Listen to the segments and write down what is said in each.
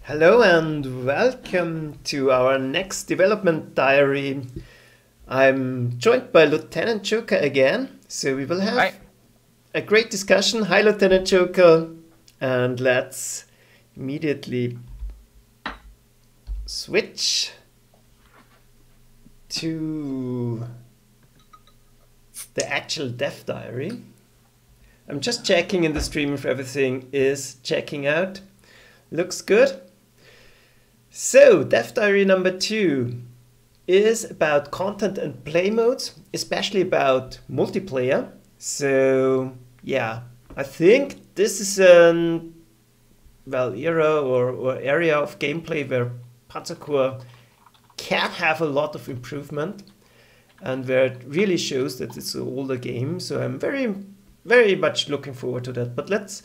Hello and welcome to our next development diary. I'm joined by Lieutenant Joker again, so we will Hi. have a great discussion. Hi, Lieutenant Joker, and let's immediately switch to the actual dev diary. I'm just checking in the stream if everything is checking out. Looks good. So, Dev Diary number 2 is about content and play modes, especially about multiplayer. So, yeah, I think this is an era or area of gameplay where Panzer Corps can have a lot of improvement and where it really shows that it's an older game. So I'm very much looking forward to that. But let's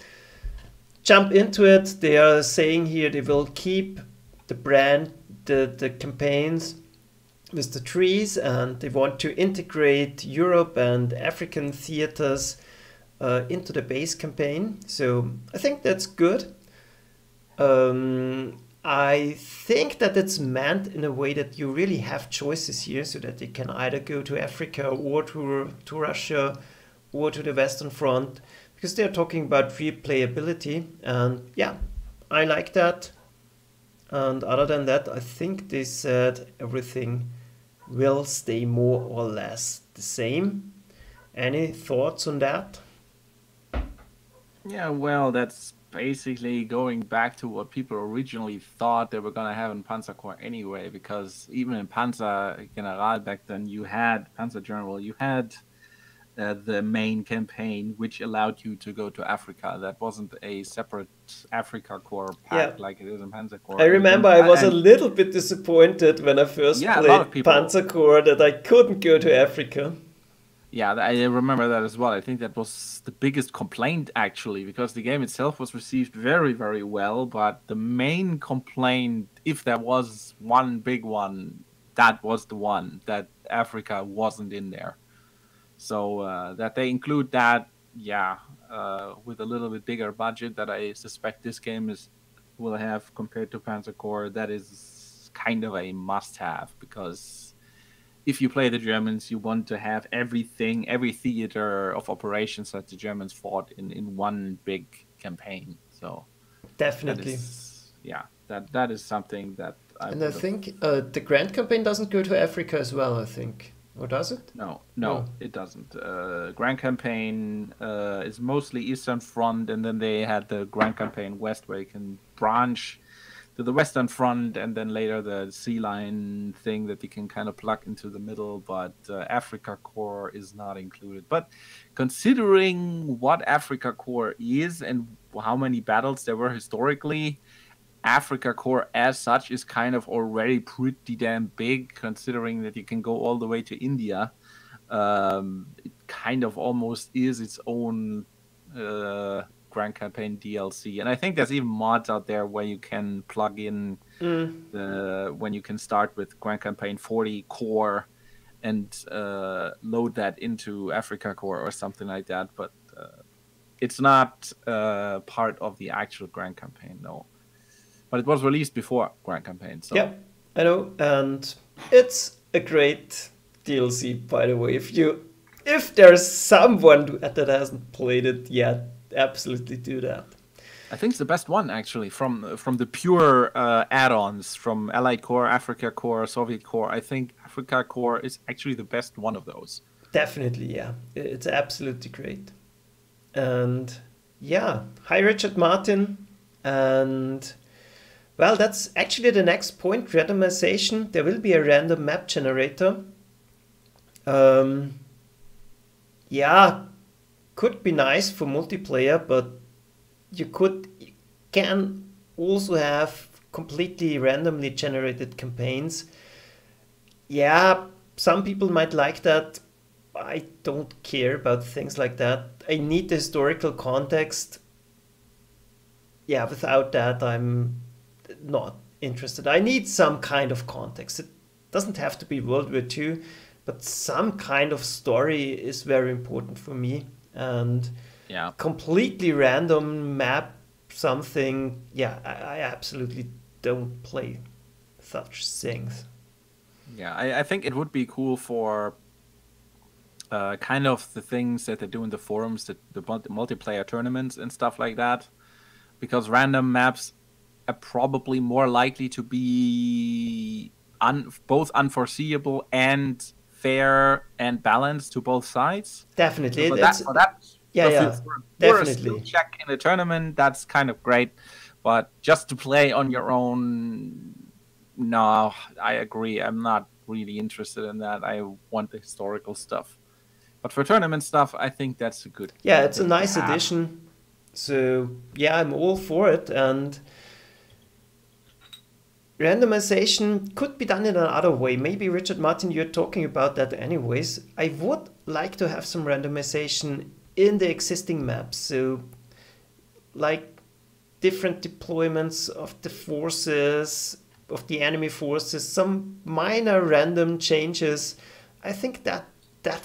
jump into it. They are saying here they will keep the campaigns with the trees, and they want to integrate Europe and African theaters into the base campaign. So I think that's good. I think that it's meant in a way that you really have choices here, so that they can either go to Africa or to Russia or to the Western Front, because they're talking about replayability, and yeah, I like that. And other than that, I think they said everything will stay more or less the same. Any thoughts on that? Yeah, well, that's basically going back to what people originally thought they were going to have in Panzer Corps anyway, because even in Panzer General back then, you had Panzer General, you had the main campaign, which allowed you to go to Africa. That wasn't a separate Africa Corps Yeah, pack like it is in Panzer I Corps. remember I was a little bit disappointed when I first Yeah, a lot of played people. Panzer Corps that I couldn't go to Africa. Yeah, I remember that as well. I think that was the biggest complaint, actually, because the game itself was received very, very well. But the main complaint, if there was one big one, that was the one that Africa wasn't in there. So that they include that, yeah, with a little bit bigger budget that I suspect this game will have compared to Panzer Corps, that is kind of a must-have, because if you play the Germans, you want to have everything, every theater of operations that the Germans fought in one big campaign. So that Definitely. is, yeah, that is something that I And I would have. think the Grand Campaign doesn't go to Africa as well, I think. Or does it? No, No. it doesn't. Grand Campaign is mostly Eastern Front, and then they had the Grand Campaign West, where you can branch to the Western Front, and then later the Sea Line thing that you can kind of plug into the middle. But Africa Corps is not included. But considering what Africa Corps is and how many battles there were historically, Africa Corps as such is kind of already pretty damn big, considering that you can go all the way to India. It kind of almost is its own Grand Campaign DLC, and I think there's even mods out there where you can plug in when you can start with Grand Campaign 40 Core and load that into Africa Core or something like that. But it's not part of the actual Grand Campaign, no. But it was released before Grand Campaign, so Yeah, I know, and it's a great DLC, by the way. If there's someone that hasn't played it yet, absolutely do that. I think it's the best one actually from the pure add-ons from Allied Core, Africa Core, Soviet Core. I think Africa Core is actually the best one of those. Definitely, yeah. It's absolutely great. And yeah, hi Richard Martin. And well, that's actually the next point, randomization. There will be a random map generator. Um, yeah, could be nice for multiplayer, but you can also have completely randomly generated campaigns. Yeah, some people might like that. I don't care about things like that. I need the historical context. Yeah, without that, I'm not interested. I need some kind of context. It doesn't have to be World War II, but some kind of story is very important for me. And Yeah. completely random map something, yeah, I absolutely don't play such things. Yeah, I think it would be cool for kind of the things that they do in the forums, the multiplayer tournaments and stuff like that, because random maps are probably more likely to be both unforeseeable and fair and balanced to both sides. Definitely, So for that, yeah, for yeah, for a skill definitely. check in a tournament, that's kind of great. But just to play on your own, no, I agree. I'm not really interested in that. I want the historical stuff. But for tournament stuff, I think that's a good Yeah, it's a thing to nice have. addition. So yeah, I'm all for it. And randomization could be done in another way. Maybe Richard Martin, you're talking about that anyways. I would like to have some randomization in the existing maps. So like different deployments of the forces, of the enemy forces, some minor random changes. I think that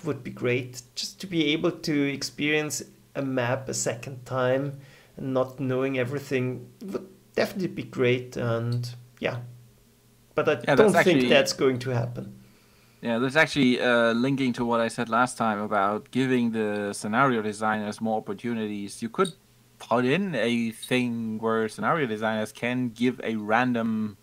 would be great, just to be able to experience a map a second time and not knowing everything would definitely be great. And yeah, but I Yeah, don't that's think actually that's going to happen. yeah, that's actually linking to what I said last time about giving the scenario designers more opportunities. You could put in a thing where scenario designers can give a random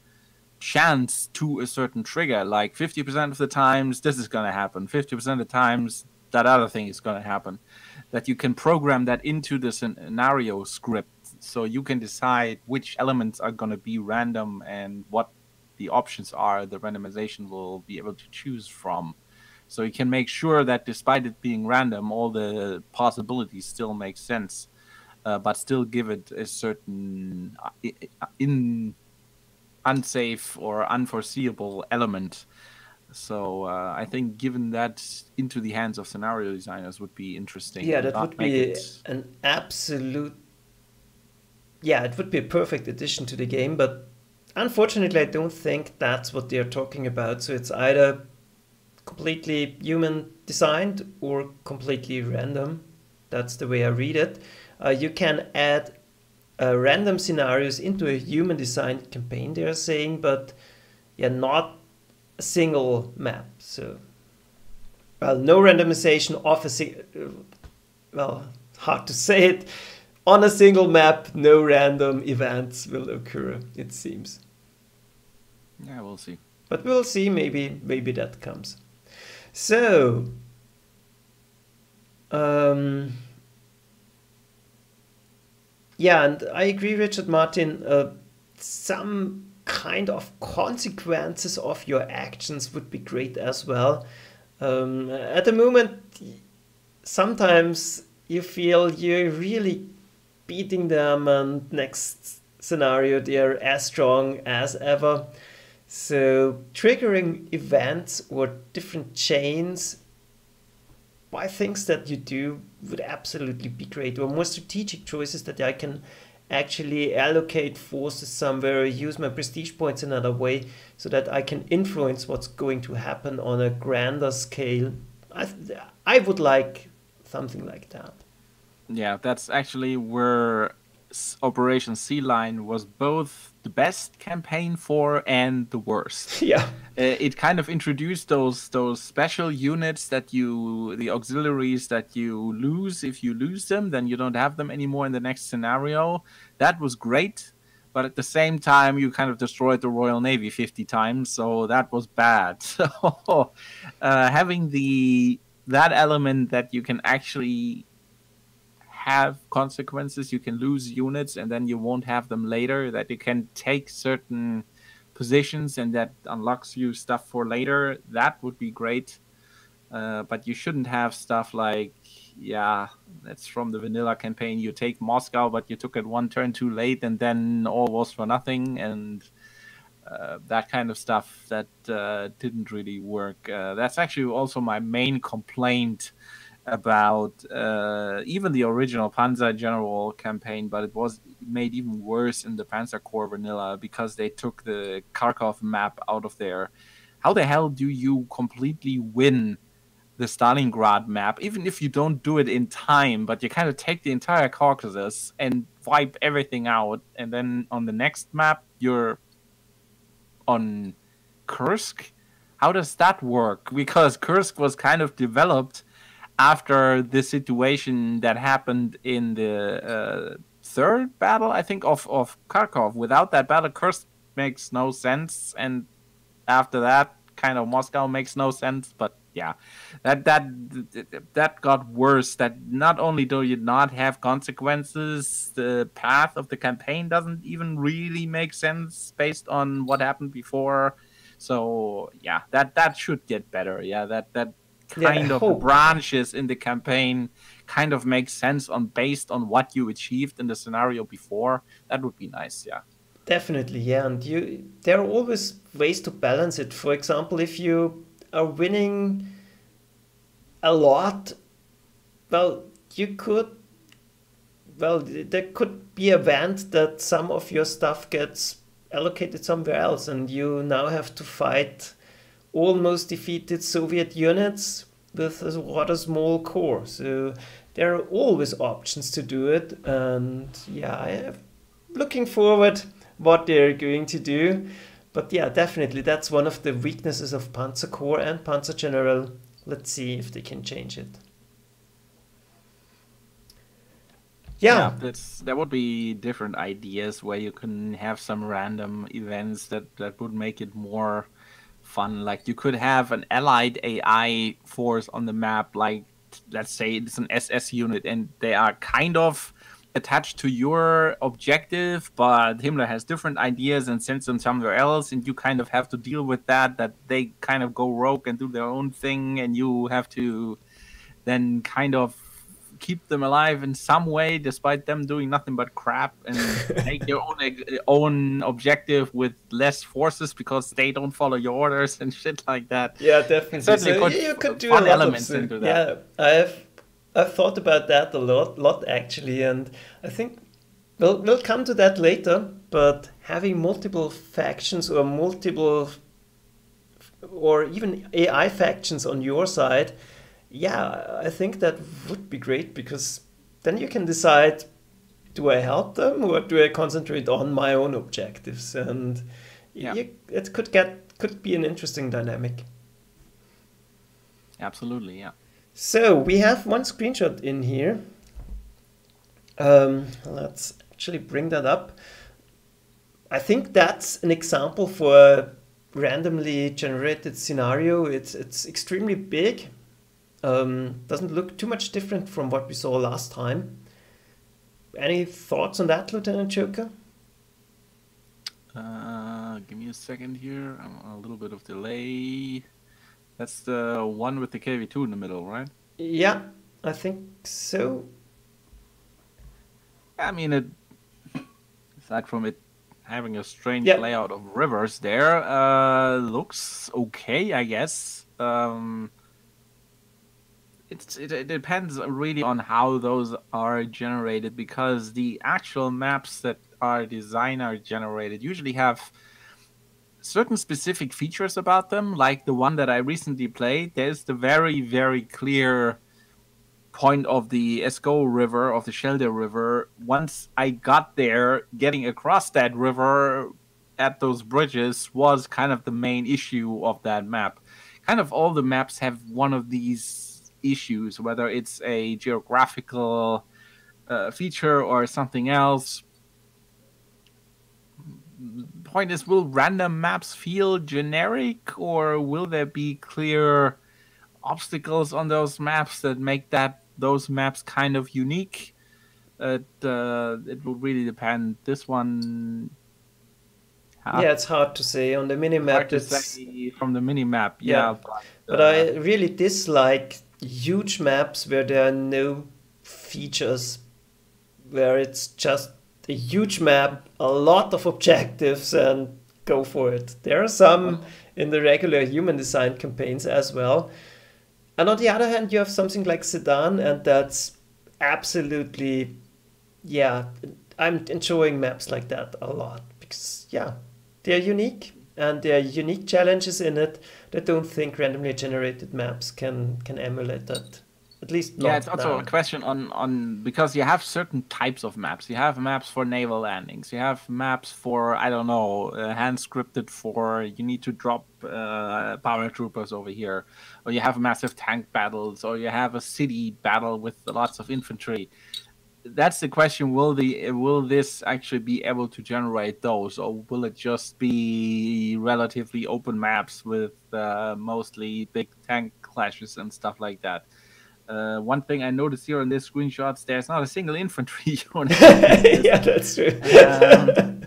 chance to a certain trigger, like 50% of the times this is going to happen, 50% of the times that other thing is going to happen, that you can program that into the scenario script so you can decide which elements are going to be random and what the options are the randomization will be able to choose from. So you can make sure that despite it being random, all the possibilities still make sense, but still give it a certain in unsafe or unforeseeable element. So I think giving that into the hands of scenario designers would be interesting Yeah, and that not would make be it. an absolute, yeah, it would be a perfect addition to the game, but unfortunately, I don't think that's what they're talking about. So it's either completely human designed or completely random. That's the way I read it. You can add random scenarios into a human designed campaign, they're saying, but yeah, not a single map. So, well, no randomization of well, hard to say it. On a single map, no random events will occur, it seems. Yeah, we'll see. But we'll see, maybe that comes. So, um, yeah, and I agree, Richard Martin. Some kind of consequences of your actions would be great as well. At the moment, sometimes you feel you're really beating them, and next scenario they're as strong as ever. So triggering events or different chains by things that you do would absolutely be great, or more strategic choices that I can actually allocate forces somewhere, use my prestige points another way, so that I can influence what's going to happen on a grander scale. I, I would like something like that. Yeah, that's actually where Operation Sea Lion was both the best campaign for and the worst. Yeah. It kind of introduced those special units that the auxiliaries that you lose. If you lose them, then you don't have them anymore in the next scenario. That was great, but at the same time, you kind of destroyed the Royal Navy 50 times, so that was bad. So having that element that you can actually have consequences, you can lose units and then you won't have them later, that you can take certain positions and that unlocks you stuff for later, that would be great. But you shouldn't have stuff like, yeah, that's from the vanilla campaign, you take Moscow but you took it one turn too late and then all was for nothing, and that kind of stuff that didn't really work. That's actually also my main complaint about even the original Panzer General campaign, but it was made even worse in the Panzer Corps vanilla because they took the Kharkov map out of there. How the hell do you completely win the Stalingrad map, even if you don't do it in time, but you kind of take the entire Caucasus and wipe everything out, and then on the next map, you're on Kursk. How does that work? Because Kursk was kind of developed after the situation that happened in the third battle, I think, of Kharkov. Without that battle, Kursk makes no sense, and after that, kind of Moscow makes no sense. But yeah, that got worse. That not only do you not have consequences, the path of the campaign doesn't even really make sense based on what happened before. So yeah, that should get better. Yeah, that Yeah, I kind of the hope. branches in the campaign kind of makes sense on based on what you achieved in the scenario before. That would be nice. Yeah. Definitely, yeah, and there are always ways to balance it. For example, if you are winning a lot, well, you could, well, there could be a event that some of your stuff gets allocated somewhere else, and you now have to fight almost defeated Soviet units with a rather small core. So there are always options to do it, and yeah, I am looking forward what they're going to do. But yeah, definitely that's one of the weaknesses of Panzer Corps and Panzer General. Let's see if they can change it. Yeah, Yeah, there would be different ideas where you can have some random events that would make it more fun. Like you could have an allied AI force on the map, like let's say it's an SS unit, and they are kind of attached to your objective, but Himmler has different ideas and sends them somewhere else, and you kind of have to deal with that they kind of go rogue and do their own thing, and you have to then kind of keep them alive in some way, despite them doing nothing but crap, and make your own objective with less forces because they don't follow your orders and shit like that. yeah, It definitely. certainly So put you could do a fun lot of elements into that. yeah. I've thought about that a lot actually, and I think we'll come to that later. But having multiple factions or even AI factions on your side, yeah, I think that would be great because then you can decide, do I help them or do I concentrate on my own objectives? And Yeah, it could be an interesting dynamic. absolutely. Yeah. So we have one screenshot in here. Let's actually bring that up. I think that's an example for a randomly generated scenario. It's extremely big. Doesn't look too much different from what we saw last time. Any thoughts on that, Lieutenant Joker? Give me a second here. I'm on a little bit of delay. That's the one with the KV2 in the middle, right? Yeah, I think so. I mean, aside from it having a strange Yep. layout of rivers there, looks okay, I guess. It depends really on how those are generated, because the actual maps that are designer generated usually have certain specific features about them, like the one that I recently played. There's the very, very clear point of the Escaut River, of the Schelde River. Once I got there, getting across that river at those bridges was kind of the main issue of that map. Kind of all the maps have one of these issues, whether it's a geographical feature or something else. Point is, will random maps feel generic, or will there be clear obstacles on those maps that make those maps kind of unique? It will really depend. This one, Yeah, it's hard to say on the hard minimap. to It's say from the minimap. yeah, Yeah, but I really dislike huge maps where there are no features, where it's just a huge map, a lot of objectives, and go for it. There are some in the regular human design campaigns as well. And on the other hand, you have something like Sedan, and that's absolutely, yeah, I'm enjoying maps like that a lot because, yeah, they're unique and there are unique challenges in it that I don't think randomly generated maps can emulate that. At least Yeah, it's not also a now. question on because you have certain types of maps. You have maps for naval landings. You have maps for, I don't know, hand scripted for you need to drop paratroopers over here, or you have massive tank battles, or you have a city battle with lots of infantry. That's the question. Will this actually be able to generate those, or will it just be relatively open maps with mostly big tank clashes and stuff like that? One thing I noticed here in these screenshots, there's not a single infantry unit. Yeah, that's true. Um,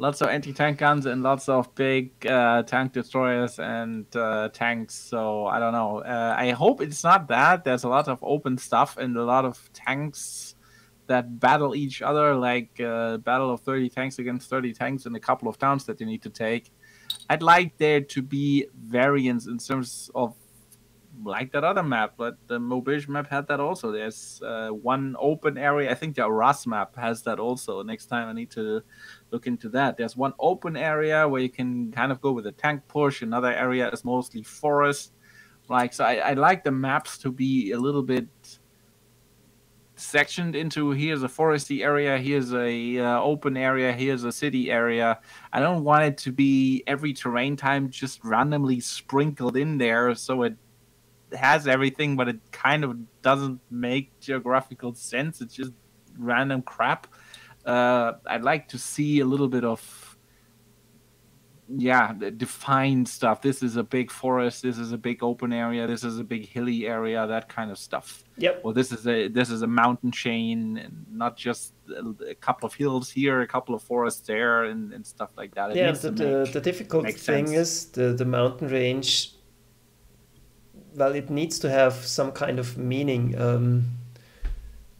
Lots of anti-tank guns and lots of big tank destroyers and tanks. So I don't know. I hope it's not that. There's a lot of open stuff and a lot of tanks that battle each other, like battle of 30 tanks against 30 tanks in a couple of towns that you need to take. I'd like there to be variance in terms of like that other map, but the Mobish map had that also. There's one open area. I think the Arras map has that also. Next time I need to look into that. There's one open area where you can kind of go with a tank push. Another area is mostly forest. Like, so I like the maps to be a little bit sectioned into here's a foresty area, here's a open area, here's a city area. I don't want it to be every terrain time just randomly sprinkled in there so it has everything, but it kind of doesn't make geographical sense. It's just random crap. I'd like to see a little bit of defined stuff. This is a big forest. This is a big open area. This is a big hilly area. That kind of stuff. Yep. Well, this is a mountain chain, and not just a couple of hills here, a couple of forests there, and stuff like that. It Yeah, needs to make the difficult make thing sense. is the mountain range. Well, it needs to have some kind of meaning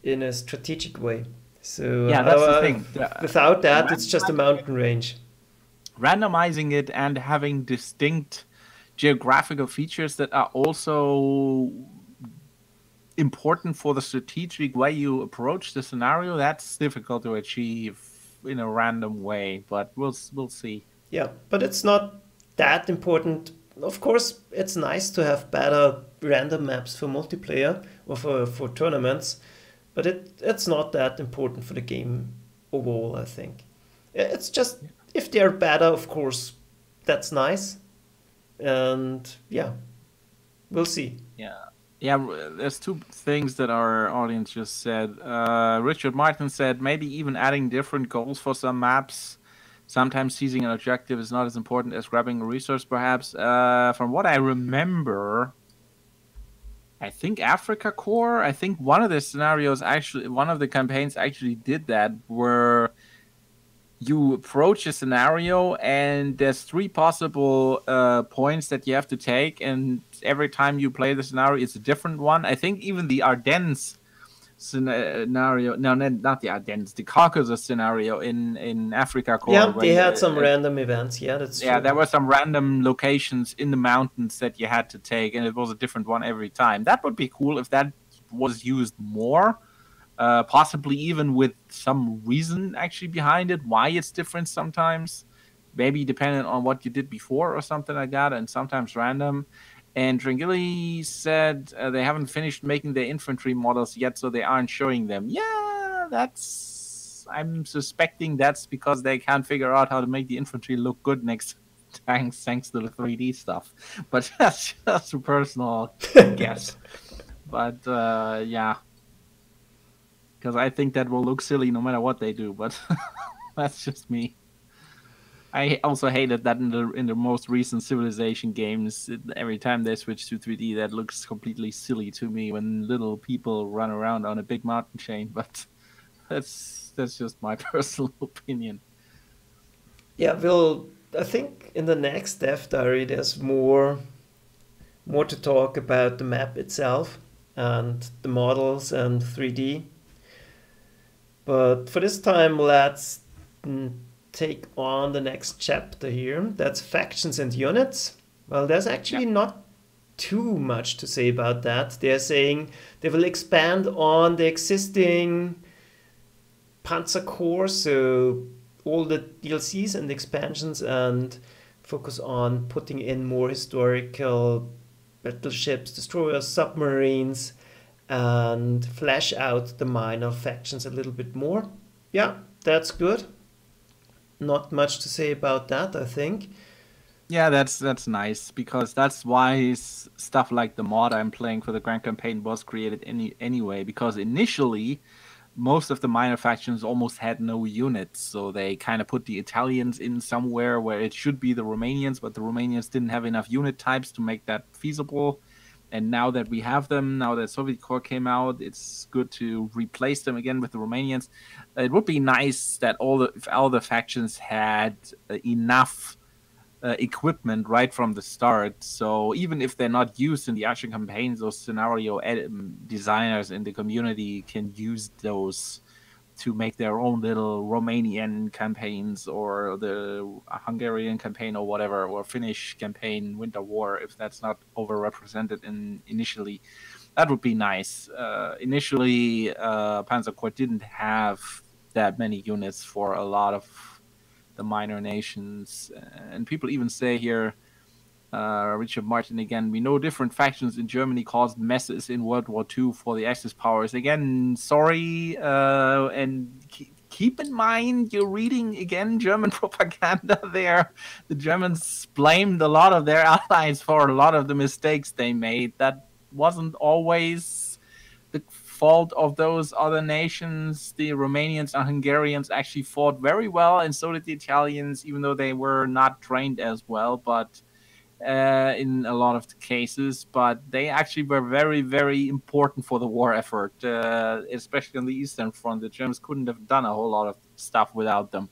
in a strategic way. So Yeah, that's the thing. without that, it's just a mountain range. Randomizing it and having distinct geographical features that are also important for the strategic way you approach the scenario, that's difficult to achieve in a random way, but we'll see. Yeah, but it's not that important. Of course, it's nice to have better random maps for multiplayer or for tournaments, but it's not that important for the game overall, I think. It's just if they're better, of course, that's nice. And yeah, we'll see. Yeah, there's two things that our audience just said. Richard Martin said maybe even adding different goals for some maps. Sometimes seizing an objective is not as important as grabbing a resource, perhaps. From what I remember, I think Africa Core, I think one of the scenarios actually, one of the campaigns actually did that, where you approach a scenario and there's three possible points that you have to take, and every time you play the scenario, it's a different one. I think even the Ardennes scenario, no, not the Ardennes, the Caucasus scenario in Africa Core. Yeah, they had some random events. Yeah, that's true. Yeah, there were some random locations in the mountains that you had to take, and it was a different one every time. That would be cool if that was used more. Possibly even with some reason actually behind it, why it's different sometimes. Maybe dependent on what you did before or something like that, and sometimes random. And Drangili said they haven't finished making their infantry models yet, so they aren't showing them. Yeah, I'm suspecting that's because they can't figure out how to make the infantry look good next to tanks thanks to the 3D stuff. But that's just a personal guess. But yeah. Because I think that will look silly no matter what they do, but that's just me. I also hated that in the most recent Civilization games. Every time they switch to 3D, that looks completely silly to me when little people run around on a big mountain chain. But that's just my personal opinion. Yeah, I think in the next Dev Diary there's more to talk about the map itself and the models and 3D. But for this time, let's take on the next chapter here. That's factions and units. Well, there's actually not too much to say about that. They're saying they will expand on the existing Panzer Corps, so all the DLCs and expansions, and focus on putting in more historical battleships, destroyers, submarines, and flesh out the minor factions a little bit more. Yeah, that's good. Not much to say about that, I think. Yeah, that's nice because that's why stuff like the mod I'm playing for the Grand Campaign was created anyway. Because initially, most of the minor factions almost had no units, so they kind of put the Italians in somewhere where it should be the Romanians, but the Romanians didn't have enough unit types to make that feasible. And now that we have them, now that Soviet Corps came out, it's good to replace them again with the Romanians. It would be nice that if all the factions had enough equipment right from the start. So even if they're not used in the action campaigns, those scenario designers in the community can use those to make their own little Romanian campaigns or the Hungarian campaign or whatever, or Finnish campaign, Winter War, if that's not overrepresented initially. That would be nice. Initially, Panzer Corps didn't have that many units for a lot of the minor nations, and people even say here, Richard Martin again, we know different factions in Germany caused messes in World War II for the Axis powers. Again, sorry, and keep in mind you're reading again German propaganda there. The Germans blamed a lot of their allies for a lot of the mistakes they made. That wasn't always the fault of those other nations. The Romanians and Hungarians actually fought very well, and so did the Italians, even though they were not trained as well, but in a lot of the cases. But they actually were very, very important for the war effort, especially on the Eastern Front. The Germans couldn't have done a whole lot of stuff without them.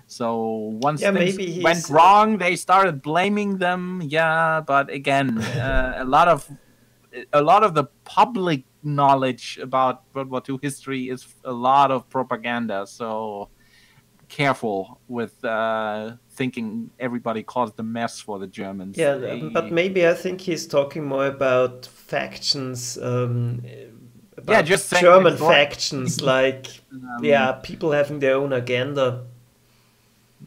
So once things went wrong, they started blaming them. Yeah, but again, a lot of the public knowledge about World War II history is a lot of propaganda. So careful with thinking everybody caused the mess for the Germans. Yeah, but maybe I think he's talking more about factions, about just German factions, like people having their own agenda.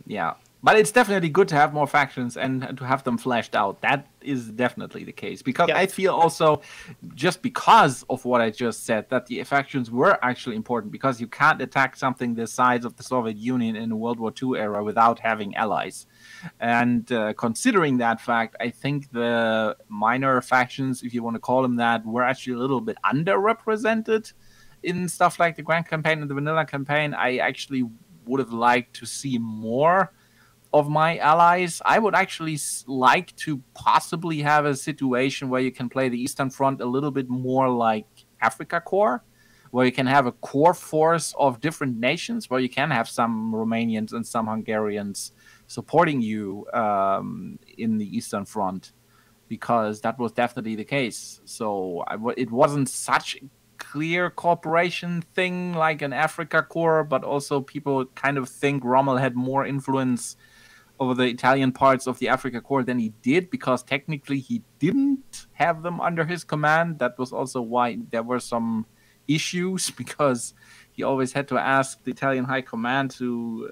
Yeah. But it's definitely good to have more factions and to have them fleshed out. That is definitely the case. Because I feel also, just because of what I just said, that the factions were actually important. Because you can't attack something the size of the Soviet Union in the World War II era without having allies. And considering that fact, I think the minor factions, if you want to call them that, were actually a little bit underrepresented in stuff like the Grand Campaign and the Vanilla Campaign. I actually would have liked to see more of my allies. I would actually like to possibly have a situation where you can play the Eastern Front a little bit more like Africa Corps, where you can have a core force of different nations, where you can have some Romanians and some Hungarians supporting you in the Eastern Front, because that was definitely the case. So it wasn't such a clear cooperation thing like an Africa Corps, but also people kind of think Rommel had more influence over the Italian parts of the Africa Corps than he did, because technically he didn't have them under his command. That was also why there were some issues, because he always had to ask the Italian High Command to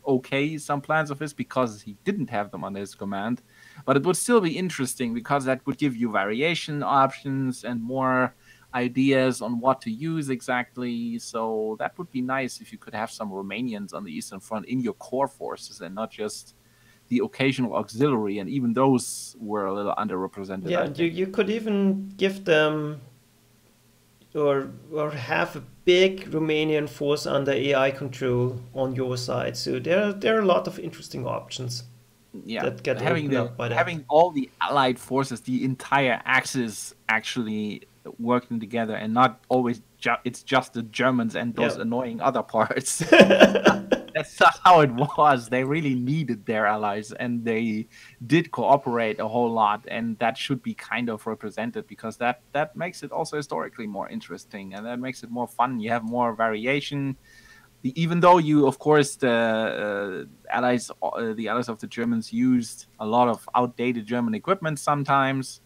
okay some plans of his, because he didn't have them under his command. But it would still be interesting, because that would give you variation options and more ideas on what to use exactly. So that would be nice if you could have some Romanians on the Eastern Front in your core forces and not just the occasional auxiliary, and even those were a little underrepresented. Yeah, you could even give them or have a big Romanian force under AI control on your side. So there are a lot of interesting options. Yeah, that get having all the allied forces, the entire Axis actually working together, and not always it's just the Germans and those annoying other parts. That's not how it was. They really needed their allies, and they did cooperate a whole lot, and that should be kind of represented, because that makes it also historically more interesting, and that makes it more fun. You have more variation. Even though you, of course, the allies of the Germans used a lot of outdated German equipment sometimes.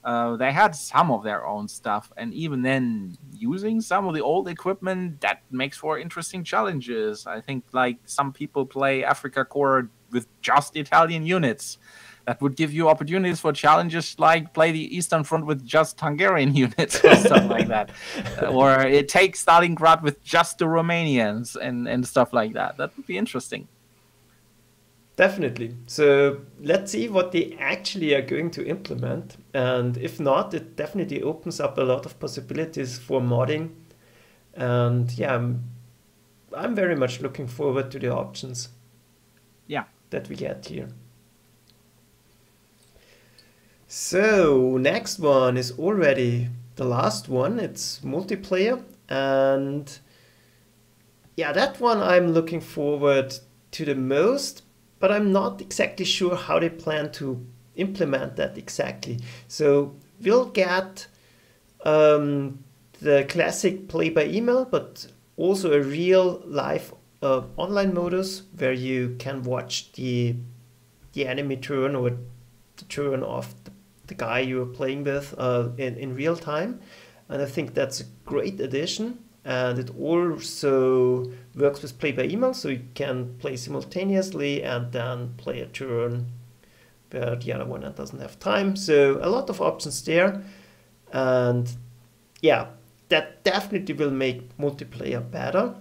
They had some of their own stuff, and even then, using some of the old equipment, that makes for interesting challenges. I think, like, some people play Africa Corps with just Italian units. That would give you opportunities for challenges like play the Eastern Front with just Hungarian units or stuff like that. Or it takes Stalingrad with just the Romanians and stuff like that. That would be interesting. Definitely. So let's see what they actually are going to implement. And if not, it definitely opens up a lot of possibilities for modding. And yeah, I'm very much looking forward to the options that we get here. So, next one is already the last one. It's multiplayer. And yeah, that one I'm looking forward to the most, but I'm not exactly sure how they plan to implement that exactly. So, we'll get the classic play by email, but also a real live online modus where you can watch the enemy turn or the turn of the guy you're playing with in real time. And I think that's a great addition. And it also works with play by email, so you can play simultaneously and then play a turn where the other one doesn't have time. So a lot of options there. And yeah, that definitely will make multiplayer better.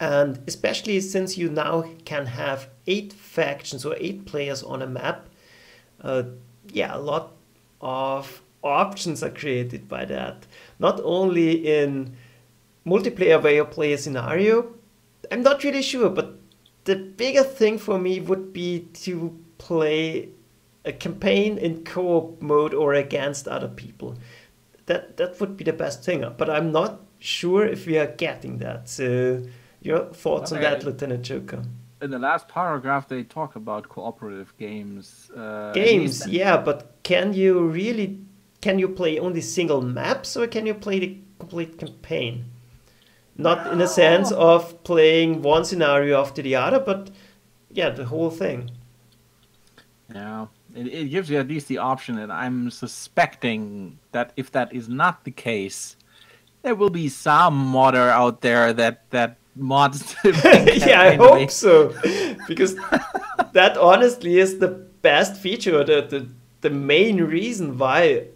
And especially since you now can have 8 factions or 8 players on a map, yeah, a lot of options are created by that. Not only in multiplayer where you play a scenario, I'm not really sure, but the bigger thing for me would be to play a campaign in co-op mode or against other people. That would be the best thing, but I'm not sure if we are getting that. So your thoughts on that, Lieutenant Joker? In the last paragraph, they talk about cooperative games. Games, yeah, but can you play only single maps or can you play the complete campaign? Not in a sense of playing one scenario after the other, but yeah, the whole thing. Yeah, it gives you at least the option, and I'm suspecting that if that is not the case, there will be some modder out there that mods. Yeah, I hope so, because that honestly is the best feature, the main reason why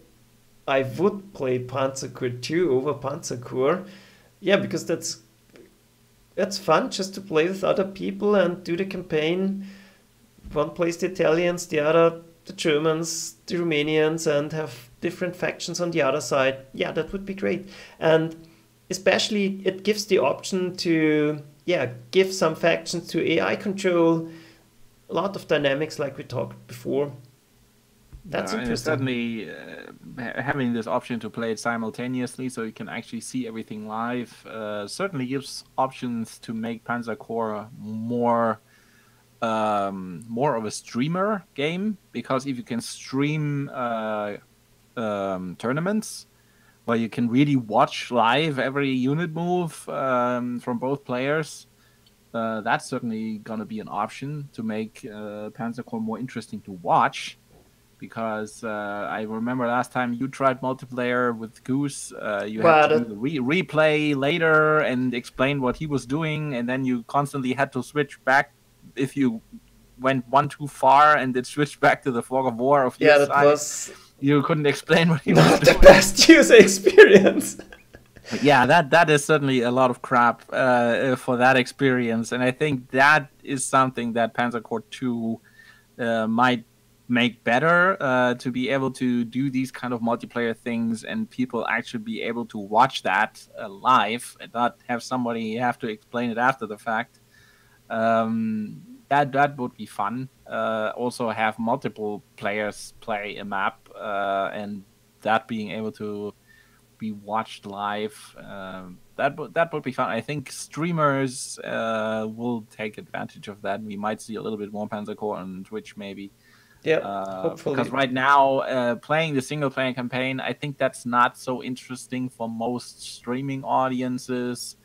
I would play Panzer Corps 2 over Panzer Corps. Yeah, because that's fun just to play with other people and do the campaign. One plays the Italians, the other the Germans, the Romanians, and have different factions on the other side. Yeah, that would be great. And especially it gives the option to give some factions to AI control. A lot of dynamics like we talked before. That's interesting. Certainly, having this option to play it simultaneously so you can actually see everything live certainly gives options to make Panzer Corps more of a streamer game, because if you can stream tournaments where you can really watch live every unit move from both players, that's certainly going to be an option to make Panzer Corps more interesting to watch. Because I remember last time you tried multiplayer with Goose, you had to do the replay later and explain what he was doing, and then you constantly had to switch back if you went one too far, and it switched back to the fog of war of your side. Was you couldn't explain what he was doing. The best user experience. Yeah, that is certainly a lot of crap for that experience, and I think that is something that Panzer Corps 2 might make better, to be able to do these kind of multiplayer things and people actually be able to watch that live and not have somebody have to explain it after the fact. That would be fun. Also have multiple players play a map and that being able to be watched live. That would be fun. I think streamers will take advantage of that. We might see a little bit more Panzer Corps on Twitch maybe. Yeah, hopefully. Because right now, playing the single-player campaign, I think that's not so interesting for most streaming audiences.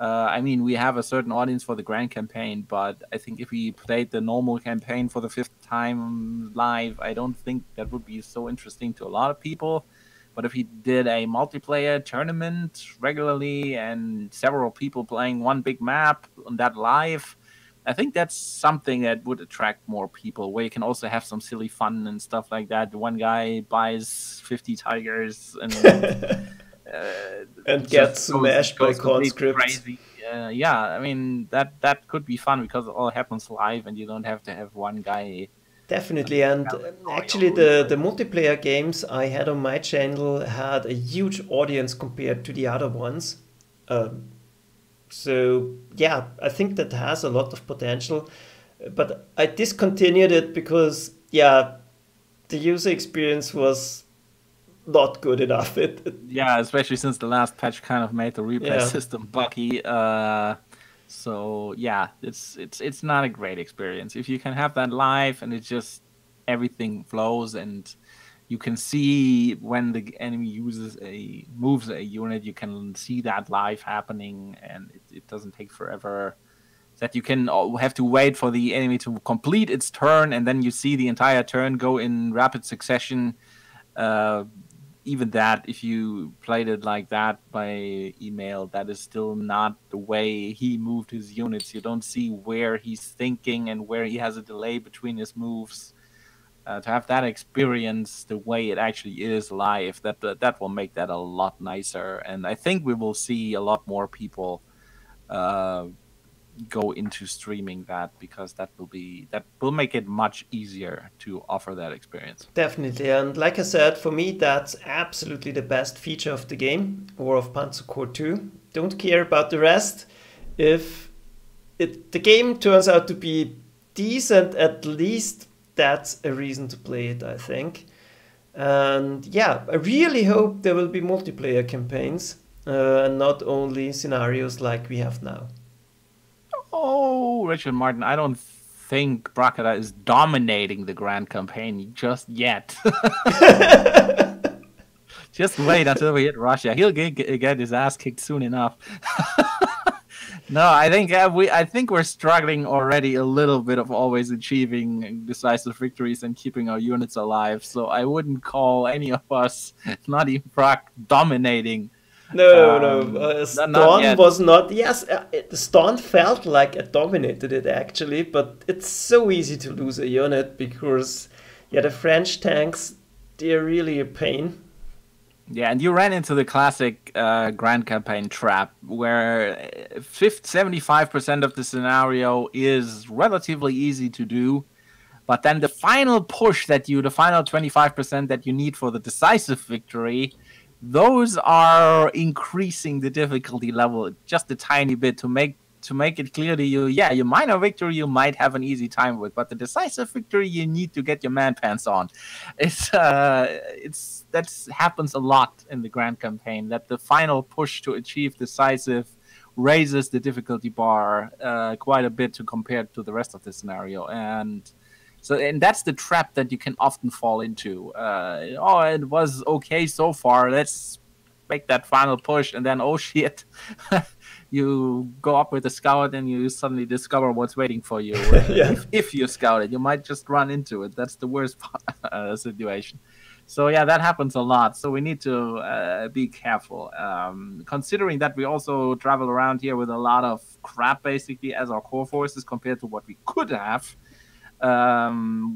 I mean, we have a certain audience for the grand campaign, but I think if we played the normal campaign for the 5th time live, I don't think that would be so interesting to a lot of people. But if we did a multiplayer tournament regularly and several people playing one big map on that live, I think that's something that would attract more people, where you can also have some silly fun and stuff like that. One guy buys 50 tigers and And get just smashed by goes completely conscripts. crazy. Yeah, I mean that could be fun because it all happens live, and you don't have to have one guy. Definitely, and Tell the story actually, all over the it. multiplayer games I had on my channel had a huge audience compared to the other ones. Um, so yeah, I think that has a lot of potential, but I discontinued it because yeah, the user experience was not good enough. Yeah, especially since the last patch kind of made the replay Yeah, system buggy. So yeah, it's not a great experience. If you can have that live and it's just everything flows and you can see when the enemy moves a unit, you can see that live happening, and it doesn't take forever. That you can have to wait for the enemy to complete its turn, and then you see the entire turn go in rapid succession. Uh, Even that, if you played it like that by email, that is still not the way he moved his units. You don't see where he's thinking and where he has a delay between his moves. To have that experience the way it actually is live, that will make that a lot nicer. And I think we will see a lot more people uh, go into streaming that, because that will make it much easier to offer that experience. definitely. And like I said, for me, that's absolutely the best feature of the game or of Panzer Core 2. Don't care about the rest. If the game turns out to be decent, at least that's a reason to play it, I think. And yeah, I really hope there will be multiplayer campaigns and not only scenarios like we have now. Oh, Richard Martin, I don't think Brakata is dominating the Grand Campaign just yet. Just wait until we hit Russia. He'll get his ass kicked soon enough. No, I think we're struggling already a little bit of always achieving decisive victories and keeping our units alive. So I wouldn't call any of us, not even Brock, dominating. No, no, Not Stone yet. was not. Yes, Stone felt like it dominated it actually, but it's so easy to lose a unit because, yeah, the French tanks, they're really a pain. Yeah, and you ran into the classic Grand Campaign trap, where 75% of the scenario is relatively easy to do, but then the final push the final 25% that you need for the decisive victory, those are increasing the difficulty level just a tiny bit to make it clear to you. Yeah, your minor victory you might have an easy time with, but the decisive victory you need to get your man pants on. That happens a lot in the Grand Campaign, that the final push to achieve decisive raises the difficulty bar quite a bit to compare to the rest of the scenario. And that's the trap that you can often fall into. It was okay so far. Let's make that final push, and then oh shit, you go up with a scout and you suddenly discover what's waiting for you. Yeah. If you scout it, you might just run into it. That's the worst situation. So yeah, that happens a lot. So we need to be careful. Considering that we also travel around here with a lot of crap basically as our core forces compared to what we could have.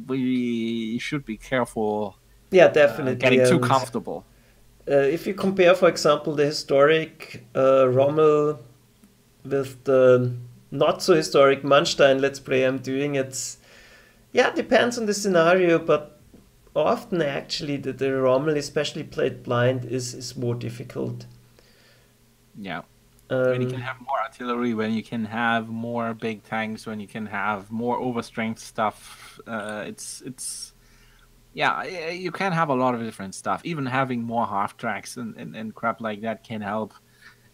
We should be careful Yeah, definitely. getting too And comfortable. if you compare, for example, the historic Rommel with the not so historic Manstein Let's Play I'm doing, it depends on the scenario, but often actually the Rommel, especially played blind, is more difficult. Yeah. When you can have more artillery, when you can have more big tanks, when you can have more overstrength stuff, you can have a lot of different stuff. Even having more half tracks and crap like that can help.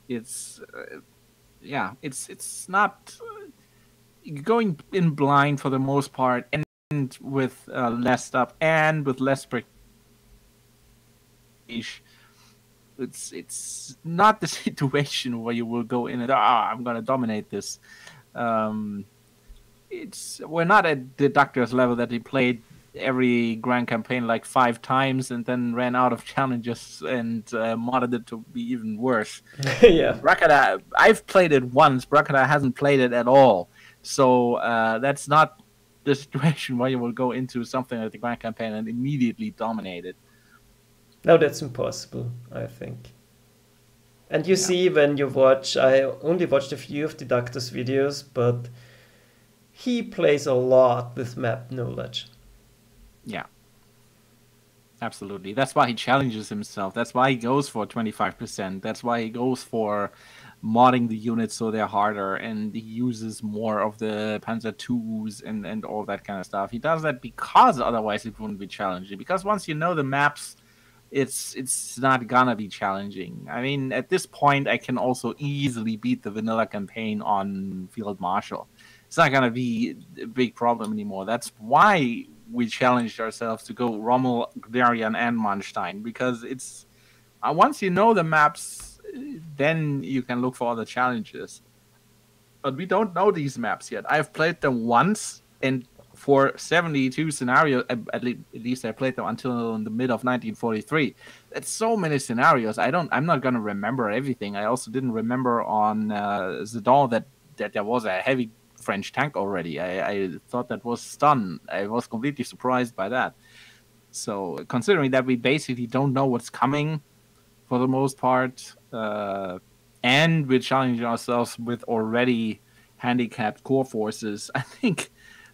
It's it's not going in blind for the most part, and with less stuff and with less prestige. It's not the situation where you will go in and I'm gonna dominate this. We're not at the Doctor's level that he played every Grand Campaign like 5 times and then ran out of challenges and modded it to be even worse. Yeah. Brakata, I've played it once. Brakata hasn't played it at all. So that's not the situation where you will go into something like the Grand Campaign and immediately dominate it. No, that's impossible, I think. And you Yeah. see when you watch, I only watched a few of the Doctor's videos, but he plays a lot with map knowledge. Yeah. Absolutely. That's why he challenges himself. That's why he goes for 25%. That's why he goes for modding the units so they're harder, and he uses more of the Panzer IIs and all that kind of stuff. He does that because otherwise it wouldn't be challenging. Because once you know the maps, it's not gonna be challenging. I mean, at this point, I can also easily beat the vanilla campaign on Field Marshal. It's not gonna be a big problem anymore. That's why we challenged ourselves to go Rommel, Guderian, and Manstein, because it's once you know the maps, then you can look for other challenges. But we don't know these maps yet. I've played them once, and for 72 scenarios, at least I played them until in the mid of 1943. That's so many scenarios. I'm not gonna remember everything. I also didn't remember on Zidane that there was a heavy French tank already. I thought that was stun. I was completely surprised by that. So considering that we basically don't know what's coming for the most part, and we're challenging ourselves with already handicapped core forces, I think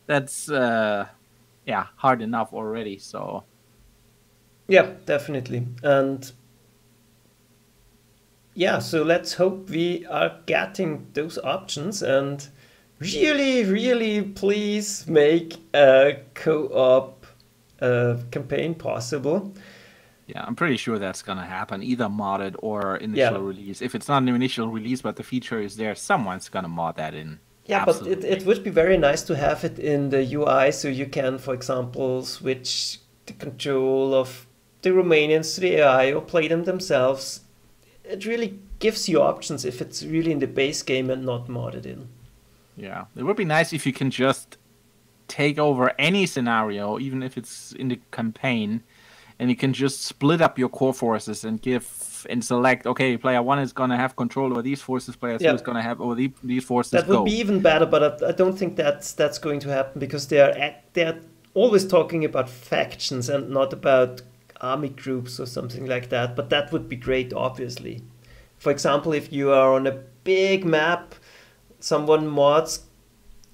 that's hard enough already. So Yeah, definitely. And yeah, so let's hope we are getting those options, and really, really please make a co-op campaign possible. yeah, I'm pretty sure that's gonna happen, either modded or initial Yeah. release. If it's not an initial release, but the feature is there, someone's gonna mod that in. Yeah, but it would be very nice to have it in the UI so you can, for example, switch the control of the Romanians to the AI or play them themselves. It really gives you options if it's really in the base game and not modded in. Yeah, it would be nice if you can just take over any scenario, even if it's in the campaign, and you can just split up your core forces and select, okay, player one is going to have control over these forces, player two is going to have over these forces. That would be even better, but I don't think that's going to happen because they're always talking about factions and not about army groups or something like that. But that would be great, obviously. For example, if you are on a big map, someone mods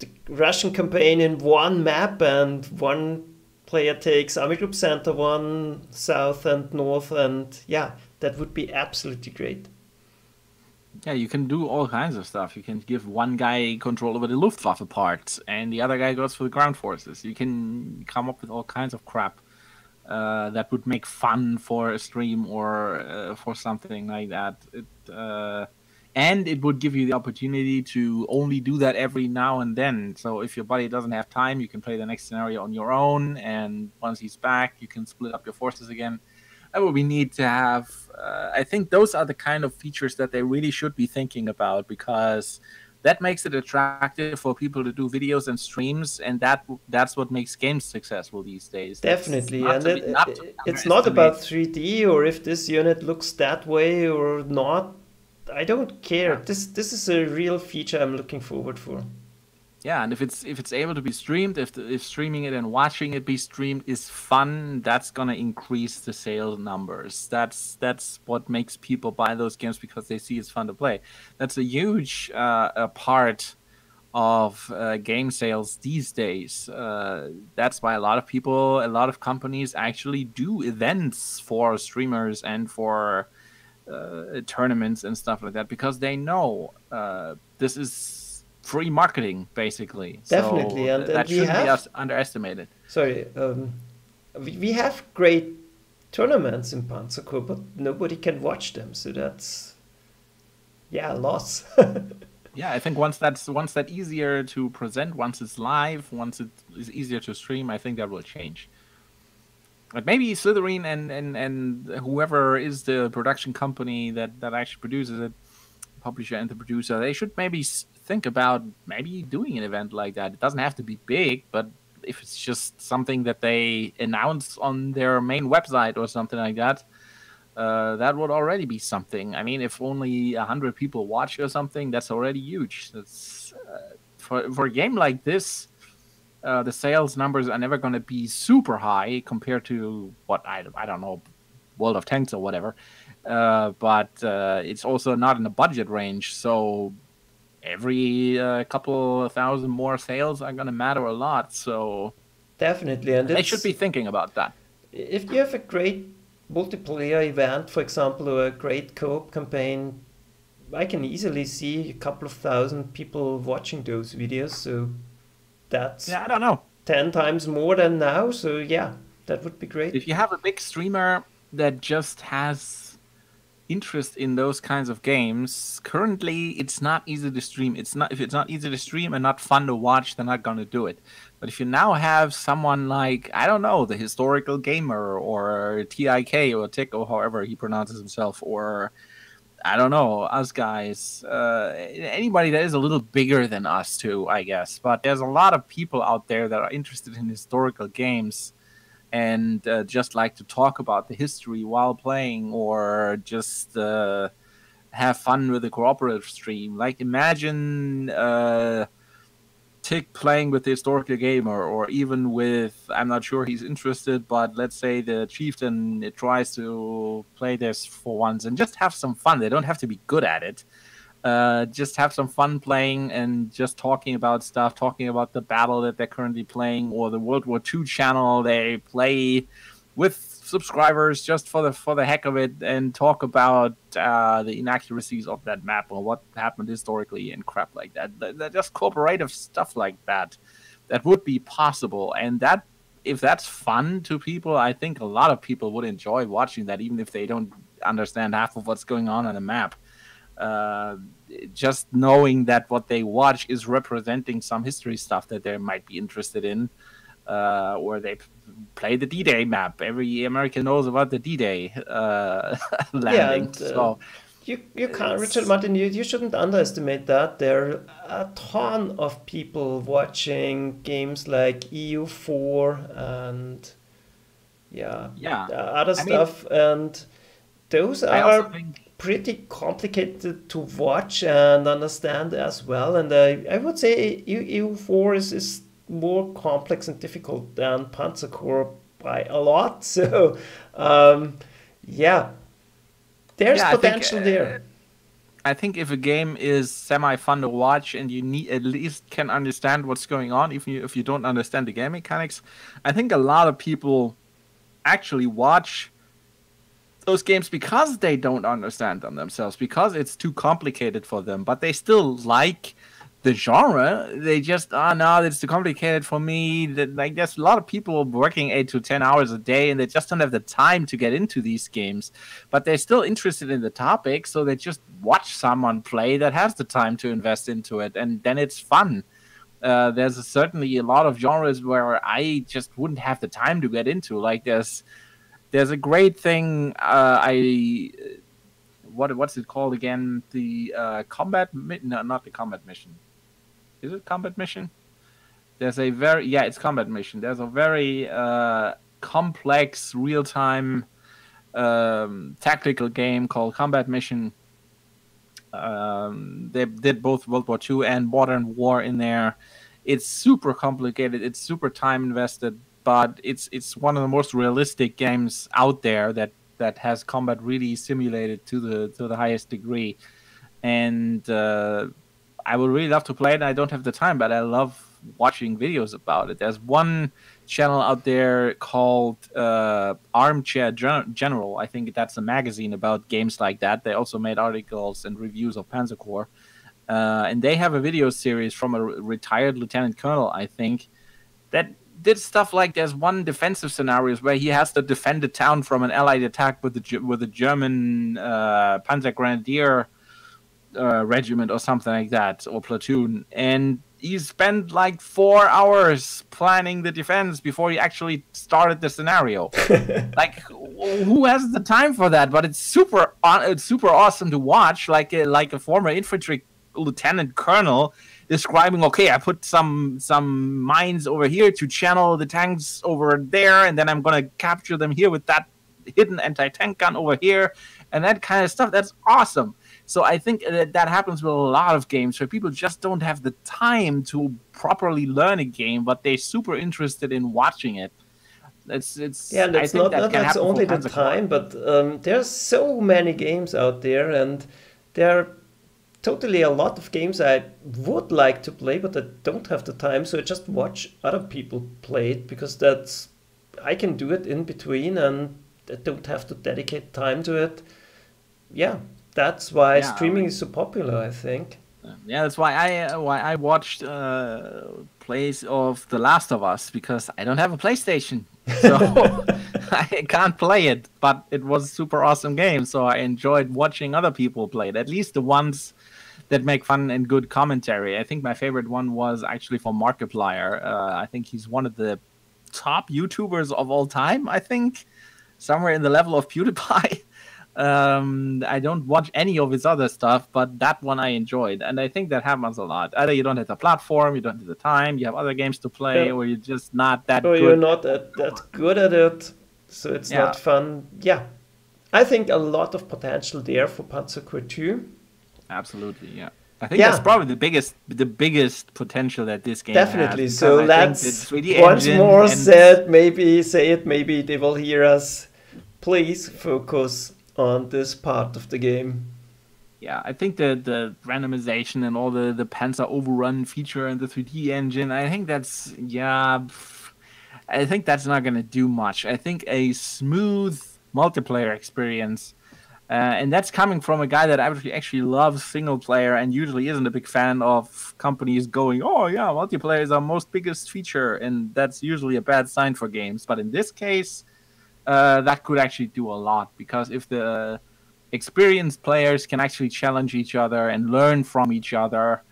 the Russian campaign in one map and one player takes Army Group Center 1, South and North, and yeah, that would be absolutely great. Yeah, you can do all kinds of stuff. You can give one guy control over the Luftwaffe part, and the other guy goes for the ground forces. You can come up with all kinds of crap that would make fun for a stream or for something like that. And it would give you the opportunity to only do that every now and then. So if your buddy doesn't have time, you can play the next scenario on your own, and once he's back, you can split up your forces again. That would be neat to have. I think those are the kind of features that they really should be thinking about, because that makes it attractive for people to do videos and streams, and that's what makes games successful these days. Definitely, and it's not about 3D or if this unit looks that way or not. I don't care. Yeah. This is a real feature I'm looking forward for. Yeah, and if it's able to be streamed, if streaming it and watching it be streamed is fun, that's gonna increase the sales numbers. That's what makes people buy those games, because they see it's fun to play. That's a huge part of game sales these days. That's why a lot of companies actually do events for streamers and for tournaments and stuff like that, because they know this is free marketing, basically. Definitely, so and that shouldn't be underestimated. Sorry, we have great tournaments in Panzer Corps, but nobody can watch them, so that's a loss. Yeah, I think once that's easier to present, once it's live, once it is easier to stream, I think that will change. But maybe Slytherin and whoever is the production company that actually produces it, publisher and the producer, they should maybe think about maybe doing an event like that. It doesn't have to be big, but if it's just something that they announce on their main website or something like that, that would already be something. I mean, if only 100 people watch or something, that's already huge. That's for a game like this, the sales numbers are never going to be super high compared to what I don't know, World of Tanks or whatever. But it's also not in the budget range, so every couple of thousand more sales are going to matter a lot. So Definitely, and they should be thinking about that. If you have a great multiplayer event, for example, or a great co-op campaign, I can easily see a couple of thousand people watching those videos. So that's Yeah, I don't know. 10 times more than now. So yeah, that would be great. If you have a big streamer that just has interest in those kinds of games, currently it's not easy to stream. If it's not easy to stream and not fun to watch, they're not going to do it. But if you now have someone like, I don't know, the Historical Gamer or TIK or Tick or however he pronounces himself, or I don't know, us guys, anybody that is a little bigger than us too, I guess. But there's a lot of people out there that are interested in historical games and just like to talk about the history while playing, or just have fun with a cooperative stream. Like, imagine Tick playing with the Historical Gamer, or even with, I'm not sure he's interested, but let's say the Chieftain tries to play this for once and just have some fun. They don't have to be good at it. Just have some fun playing and just talking about stuff, talking about the battle that they're currently playing, or the World War II channel they play with subscribers just for the heck of it, and talk about the inaccuracies of that map or what happened historically and crap like that. Just cooperative stuff like that would be possible. And that, if that's fun to people, I think a lot of people would enjoy watching that, even if they don't understand half of what's going on the map. Just knowing that what they watch is representing some history stuff that they might be interested in, or they play the D-Day map. Every American knows about the D-Day landing. And so you can't, Richard Martin, you shouldn't underestimate that. There are a ton of people watching games like EU4 and other stuff, and those are pretty complicated to watch and understand as well. And I would say EU4 is more complex and difficult than Panzer Corps by a lot. So, there's potential there. I think if a game is semi-fun to watch and you at least can understand what's going on, even if you don't understand the game mechanics, I think a lot of people actually watch those games because they don't understand them themselves, because it's too complicated for them, but they still like the genre. They just, no, it's too complicated for me. Like, there's a lot of people working 8 to 10 hours a day, and they just don't have the time to get into these games, but they're still interested in the topic, so they just watch someone play that has the time to invest into it, and then it's fun. There's certainly a lot of genres where I just wouldn't have the time to get into. Like, there's a great thing. What's it called again? The no, not the combat mission. Is it combat mission? It's combat mission. There's a very complex real-time tactical game called Combat Mission. They did both World War II and Modern War in there. It's super complicated. It's super time invested. But it's one of the most realistic games out there that has combat really simulated to the highest degree, and I would really love to play it. I don't have the time, but I love watching videos about it. There's one channel out there called Armchair General. I think that's a magazine about games like that. They also made articles and reviews of Panzer Corps, and they have a video series from a retired lieutenant colonel, I think, that did stuff like, there's one defensive scenarios where he has to defend a town from an allied attack with a German Panzer Grenadier regiment or something like that, or platoon, and he spent like 4 hours planning the defense before he actually started the scenario. Like, who has the time for that? But it's super awesome to watch, like a former infantry lieutenant colonel describing, okay, I put some mines over here to channel the tanks over there, and then I'm going to capture them here with that hidden anti-tank gun over here, and that kind of stuff. That's awesome. So I think that happens with a lot of games where people just don't have the time to properly learn a game, but they're super interested in watching it. Yeah, It's and I it's think not that that can that's happen for only the Panzer Core. time, but there's so many games out there, and there are totally a lot of games I would like to play, but I don't have the time, so I just watch other people play it because that's I can do it in between, and I don't have to dedicate time to it. Yeah, that's why Yeah, I streaming mean, is so popular, I think. yeah, that's why I watched plays of The Last of Us, because I don't have a PlayStation, so I can't play it. But it was a super awesome game, so I enjoyed watching other people play it. At least the ones that make fun and good commentary. I think my favorite one was actually from Markiplier. I think he's one of the top YouTubers of all time. I think somewhere in the level of PewDiePie. I don't watch any of his other stuff, but that one I enjoyed, and I think that happens a lot. Either you don't have the platform, you don't have the time, you have other games to play, Yeah. or you're just not that Or you're good at not what you that want. good at it, so it's Yeah, not fun. Yeah, I think a lot of potential there for Panzer Core 2. absolutely. Yeah, I think that's Yeah, probably the biggest potential that this game has, definitely. because So I think the let's 3D once engine more and say it, maybe they will hear us. Please focus on this part of the game. yeah, I think the randomization and all the Panzer overrun feature and the 3D engine, I think that's I think that's not going to do much. I think a smooth multiplayer experience, and that's coming from a guy that actually loves single player and usually isn't a big fan of companies going, oh yeah, multiplayer is our most biggest feature, and that's usually a bad sign for games. But in this case, that could actually do a lot, because if the experienced players can actually challenge each other and learn from each other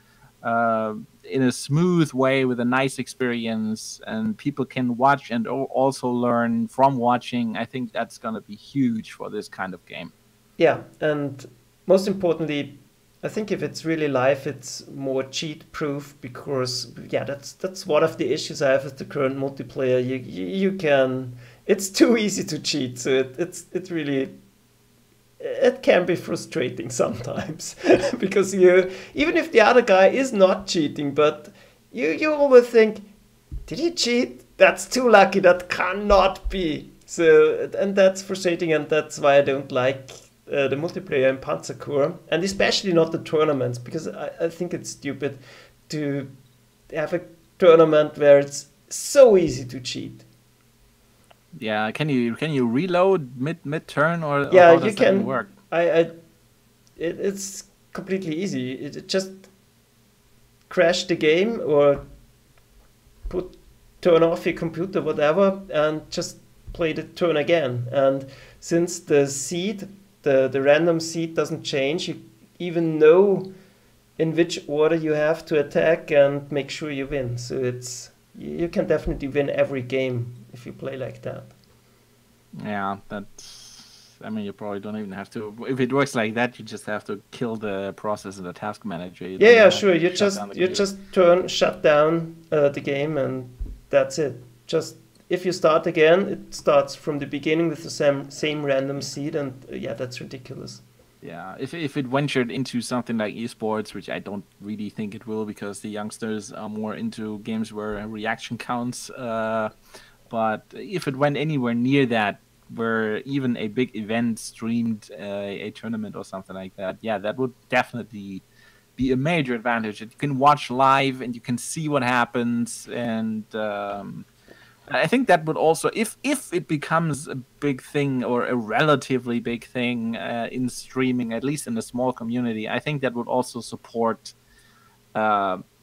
uh, in a smooth way with a nice experience, and people can watch and also learn from watching, I think that's going to be huge for this kind of game. Yeah, and most importantly, I think if it's really live, it's more cheat proof because yeah, that's one of the issues I have with the current multiplayer. You can it's too easy to cheat, so it's really it can be frustrating sometimes because you even if the other guy is not cheating, but you always think, did he cheat? That's too lucky. That cannot be. So and that's frustrating, and that's why I don't like the multiplayer in Panzer Core, and especially not the tournaments, because I think it's stupid to have a tournament where it's so easy to cheat. Yeah, can you reload mid turn, or Yeah, how you does that even can. work? It's completely easy. It just crash the game or turn off your computer, whatever, and just play the turn again. And since the random seed doesn't change, you even know in which order you have to attack and make sure you win. So it's you can definitely win every game if you play like that. Yeah, that's. I mean, you probably don't even have to. If it works like that, you just have to kill the process in the task manager. You Yeah, don't yeah, even have sure. to shut down the You computer. just shut down the game, and that's it. Just if you start again, it starts from the beginning with the same random Yeah. seed, and yeah, that's ridiculous. Yeah, if it ventured into something like esports, which I don't really think it will, because the youngsters are more into games where a reaction counts. But if it went anywhere near that, where even a big event streamed a tournament or something like that, yeah, that would definitely be a major advantage. You can watch live and you can see what happens, and I think that would also, if it becomes a big thing or a relatively big thing in streaming, at least in a small community, I think that would also support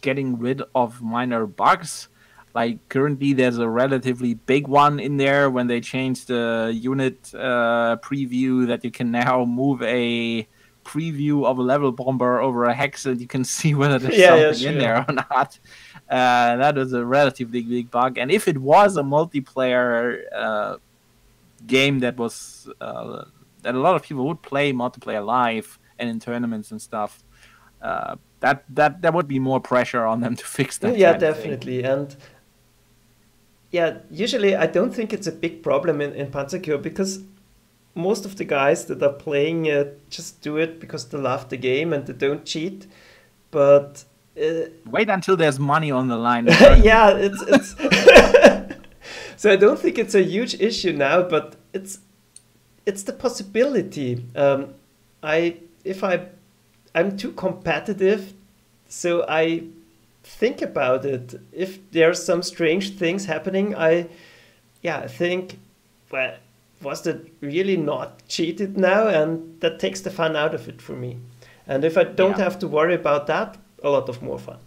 getting rid of minor bugs. Like currently, there's a relatively big one in there when they changed the unit preview, that you can now move a preview of a level bomber over a hex and you can see whether there's Yeah, yeah, something in sure. there or not. That is a relatively big bug. And if it was a multiplayer game that was that a lot of people would play multiplayer live and in tournaments and stuff, that there would be more pressure on them to fix that Yeah, kind of thing. definitely. And yeah, usually I don't think it's a big problem in Panzer because most of the guys that are playing just do it because they love the game and they don't cheat. But Wait until there's money on the line. In tournament. yeah, it's so I don't think it's a huge issue now, but it's the possibility. I if I'm too competitive, so I think about it. If there's some strange things happening, I think, well, was that really not cheated now? And that takes the fun out of it for me. And if I don't have to worry about that, a lot of more fun.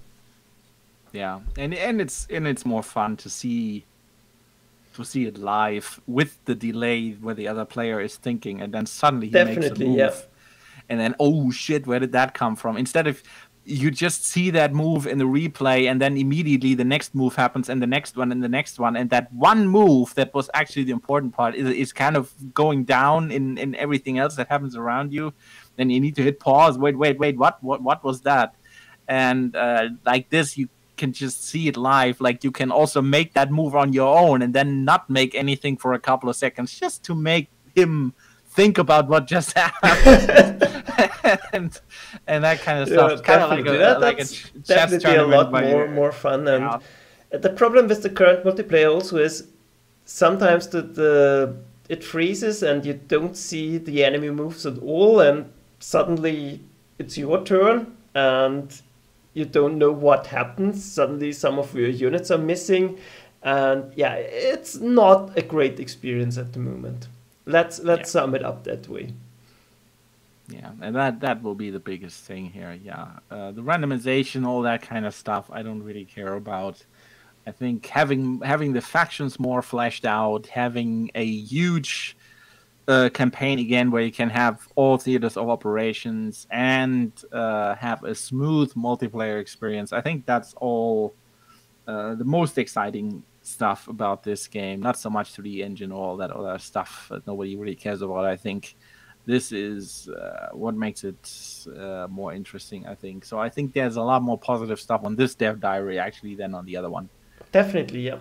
Yeah, and it's more fun to see it live with the delay where the other player is thinking, and then suddenly he makes a move, and then oh shit, where did that come from? Instead of you just see that move in the replay, and then immediately the next move happens, and the next one, and the next one, and that one move that was actually the important part is kind of going down in everything else that happens around you. Then you need to hit pause. Wait, what was that? And like this, you can just see it live. Like you can also make that move on your own and then not make anything for a couple of seconds just to make him think about what just happened. and that kind of stuff. It's kind of like a chess definitely a lot more fun. And the problem with the current multiplayer also is sometimes it freezes and you don't see the enemy moves at all, and suddenly it's your turn and you don't know what happens. Suddenly some of your units are missing, and it's not a great experience at the moment. Let's sum it up that way. Yeah, and that will be the biggest thing here. Yeah, the randomization, all that kind of stuff, I don't really care about. I think having the factions more fleshed out, having a huge campaign again where you can have all theaters of operations and have a smooth multiplayer experience. I think that's all the most exciting stuff about this game. Not so much 3D engine or all that other stuff that nobody really cares about. I think this is what makes it more interesting, I think. So I think there's a lot more positive stuff on this dev diary actually than on the other one. Definitely, yeah.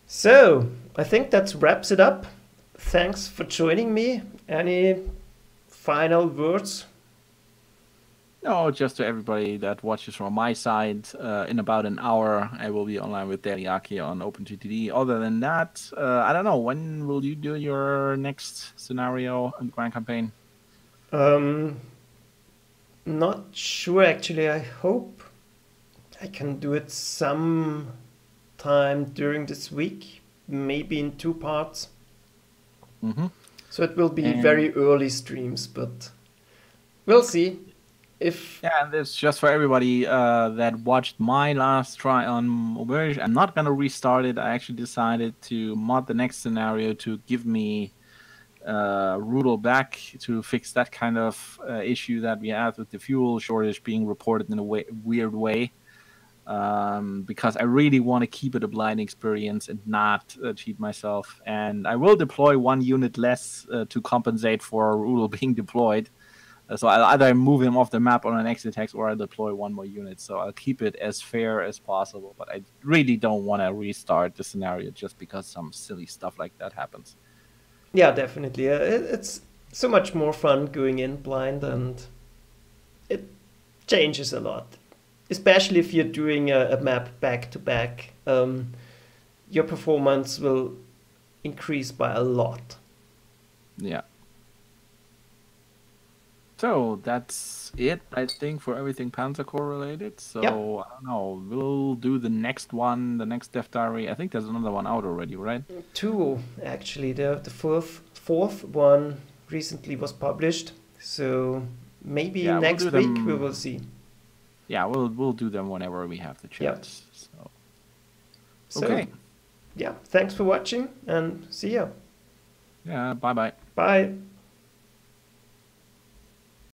So I think that wraps it up. Thanks for joining me. Any final words? No, just to everybody that watches from my side. In about an hour, I will be online with Deriaki on OpenGTD. Other than that, I don't know. When will you do your next scenario and Grand Campaign? Not sure, actually. I hope I can do it some time during this week, maybe in 2 parts. Mm-hmm. So it will be very early streams, but we'll see. And it's just for everybody that watched my last try on Auberge. I'm not going to restart it. I actually decided to mod the next scenario to give me Rudel back to fix that kind of issue that we have with the fuel shortage being reported in a weird way. Because I really want to keep it a blind experience and not cheat myself. And I will deploy 1 unit less to compensate for Rudel being deployed. So I'll either move him off the map on an exit text or I'll deploy 1 more unit. So I'll keep it as fair as possible. But I really don't want to restart the scenario just because some silly stuff like that happens. Yeah, definitely. It's so much more fun going in blind, and it changes a lot. Especially if you're doing a map back to back, your performance will increase by a lot. Yeah. So that's it, I think, for everything Panzer Corps related. So I don't know, we'll do the next one, the next Dev Diary. I think there's another one out already, right? 2, actually. The fourth one recently was published. So maybe next week we will see. Yeah, we'll do them whenever we have the chance. So okay. Yeah, thanks for watching and see ya. Yeah, bye-bye. Bye.